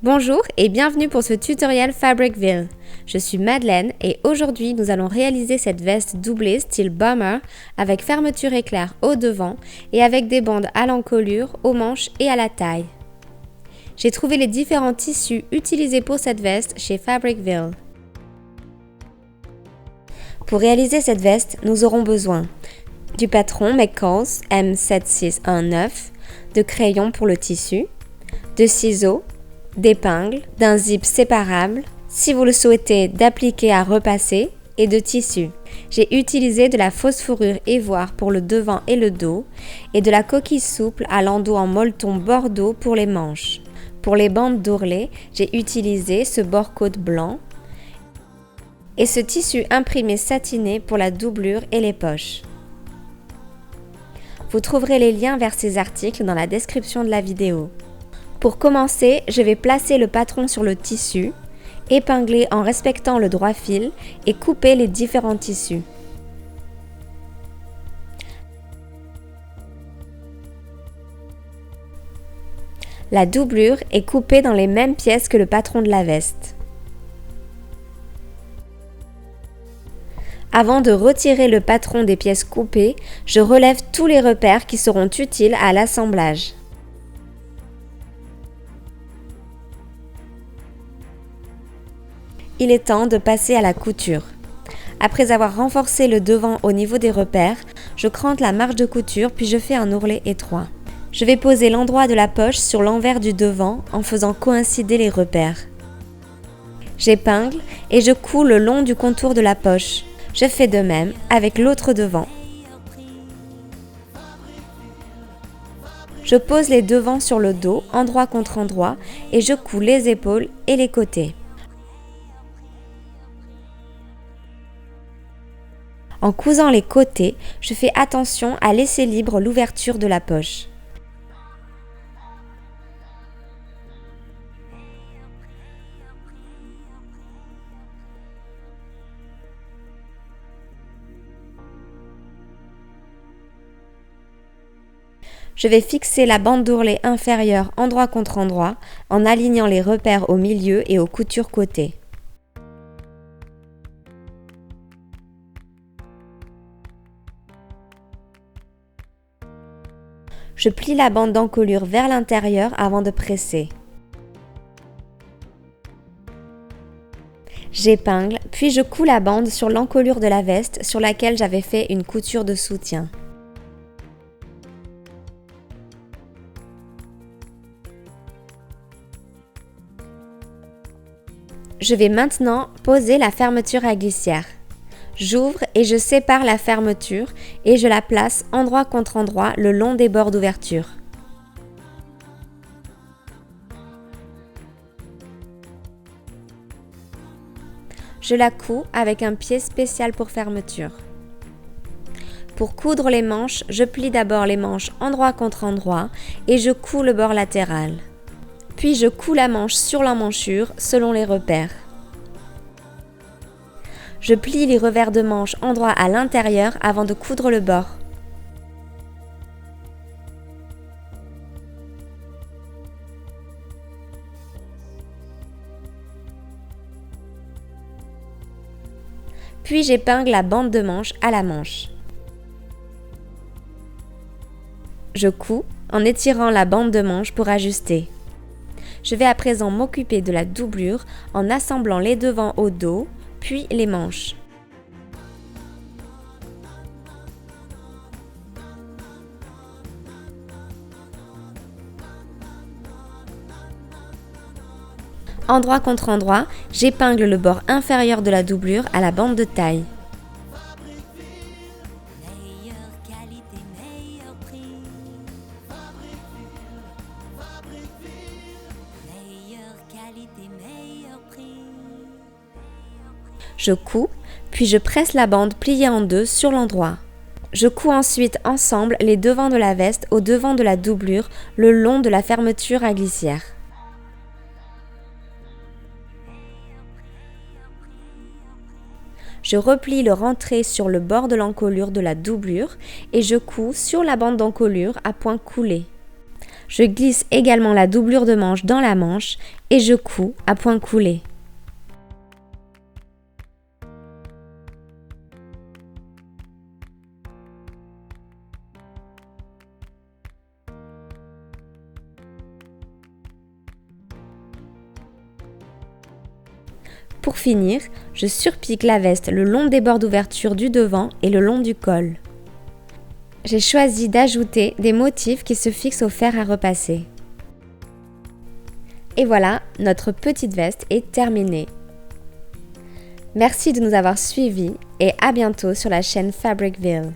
Bonjour et bienvenue pour ce tutoriel Fabricville. Je suis Madeleine et aujourd'hui nous allons réaliser cette veste doublée style bomber avec fermeture éclair au devant et avec des bandes à l'encolure, aux manches et à la taille. J'ai trouvé les différents tissus utilisés pour cette veste chez Fabricville. Pour réaliser cette veste, nous aurons besoin du patron McCall's M7619, de crayons pour le tissu, de ciseaux, d'épingles, d'un zip séparable, si vous le souhaitez d'appliquer à repasser, et de tissu. J'ai utilisé de la fausse fourrure ivoire pour le devant et le dos, et de la coquille souple à l'endos en molleton bordeaux pour les manches. Pour les bandes d'ourlet, j'ai utilisé ce bord-côte blanc, et ce tissu imprimé satiné pour la doublure et les poches. Vous trouverez les liens vers ces articles dans la description de la vidéo. Pour commencer, je vais placer le patron sur le tissu, épingler en respectant le droit fil et couper les différents tissus. La doublure est coupée dans les mêmes pièces que le patron de la veste. Avant de retirer le patron des pièces coupées, je relève tous les repères qui seront utiles à l'assemblage. Il est temps de passer à la couture. Après avoir renforcé le devant au niveau des repères, je crante la marge de couture puis je fais un ourlet étroit. Je vais poser l'endroit de la poche sur l'envers du devant en faisant coïncider les repères. J'épingle et je couds le long du contour de la poche. Je fais de même avec l'autre devant. Je pose les devants sur le dos, endroit contre endroit, et je couds les épaules et les côtés. En cousant les côtés, je fais attention à laisser libre l'ouverture de la poche. Je vais fixer la bande d'ourlet inférieure endroit contre endroit en alignant les repères au milieu et aux coutures côtés. Je plie la bande d'encolure vers l'intérieur avant de presser. J'épingle, puis je couds la bande sur l'encolure de la veste sur laquelle j'avais fait une couture de soutien. Je vais maintenant poser la fermeture à glissière. J'ouvre et je sépare la fermeture et je la place endroit contre endroit le long des bords d'ouverture. Je la couds avec un pied spécial pour fermeture. Pour coudre les manches, je plie d'abord les manches endroit contre endroit et je couds le bord latéral. Puis je couds la manche sur l'emmanchure selon les repères. Je plie les revers de manche endroit à l'intérieur avant de coudre le bord. Puis j'épingle la bande de manche à la manche. Je couds en étirant la bande de manche pour ajuster. Je vais à présent m'occuper de la doublure en assemblant les devants au dos, puis les manches. Endroit contre endroit, j'épingle le bord inférieur de la doublure à la bande de taille. Je couds, puis je presse la bande pliée en deux sur l'endroit. Je couds ensuite ensemble les devants de la veste au devant de la doublure le long de la fermeture à glissière. Je replie le rentré sur le bord de l'encolure de la doublure et je couds sur la bande d'encolure à point coulé. Je glisse également la doublure de manche dans la manche et je couds à point coulé. Pour finir, je surpique la veste le long des bords d'ouverture du devant et le long du col. J'ai choisi d'ajouter des motifs qui se fixent au fer à repasser. Et voilà, notre petite veste est terminée. Merci de nous avoir suivis et à bientôt sur la chaîne Fabricville.